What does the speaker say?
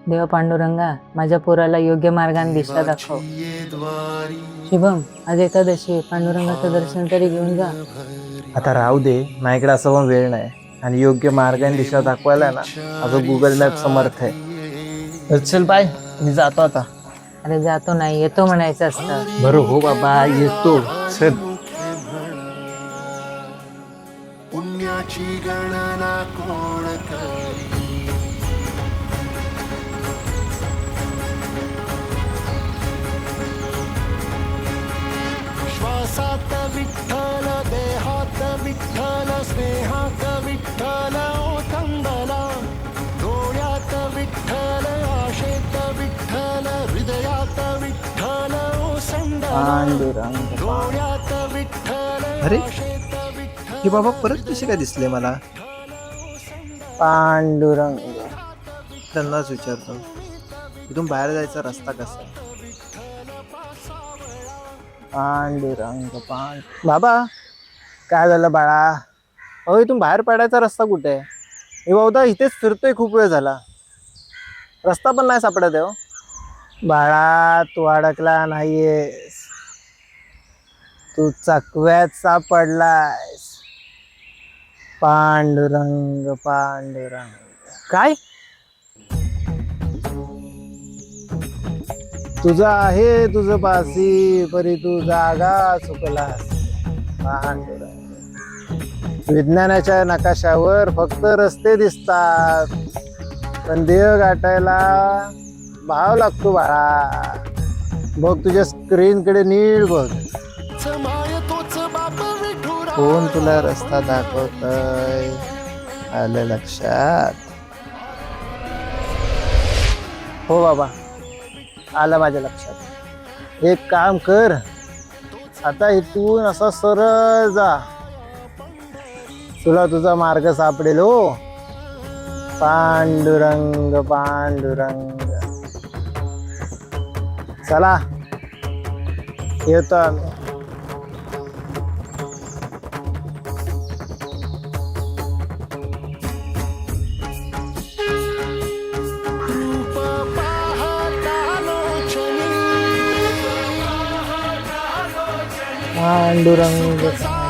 देव पांडुरंगा, माझ्या पोराला योग्य मार्गाने दिशा दाखव. शुभम, आज एकादशी आहे. पांडुरंगाचं दर्शन तरी घेऊन जा. आता राहू दे, माझ्याकडे असं पण वेळ नाही. आणि योग्य मार्गाने दिशा दाखवायला ना माझं गुगल मॅप समर्थ आहे. तर चल बाय, मी जातो आता. अरे जातो नाही, येतो म्हणायचं असतं. बरं हो बाबा, येतो. चल. पुण्याची गणना कोण करी. श्वासात विठ्ठल, देहात विठ्ठल, स्नेहात विठ्ठल ओथंबला. डोळ्यात विठ्ठल, आशेत विठ्ठल, हृदयात विठ्ठल ओसंडला. डोळ्यात विठ्ठल, अरे, आशेत विठ्ठल. हे बाबा परत कसे काय दिसले मला? पांडुरंग. त्यांनाच विचारतो, इथून बाहेर जायचा रस्ता कसा आहे? पांडुरंग बाबा, काय झालं बाळा? अहो, इथून बाहेर पडायचा रस्ता कुठे आहे? मी बहुधा इथेच फिरतोय, खूप वेळ झाला. रस्ता पण नाही सापडत आहे हो. बाळा, तू अडकला नाहीयेस, तू चकव्यात सापडलायस. पांडुरंग पांडुरंग. काय? तुझं आहे तुझं पासी, परी तू जागा चुकलास. पांडुरंग. विज्ञानाच्या नकाशावर फक्त रस्ते दिसतात, पण देव गाठायला भाव लागतो बाळा. बघ, तुझ्या स्क्रीनकडे नीट बघ. कोण तुला रस्ता दाखवतय? आलं लक्षात? हो बाबा, आलं माझ्या लक्षात. एक काम कर, आता इथून असा सरळ जा, तुला तुझा मार्ग सापडेल. हो, पांडुरंग पांडुरंग. चला, येतो आम्ही. पांडुरंग.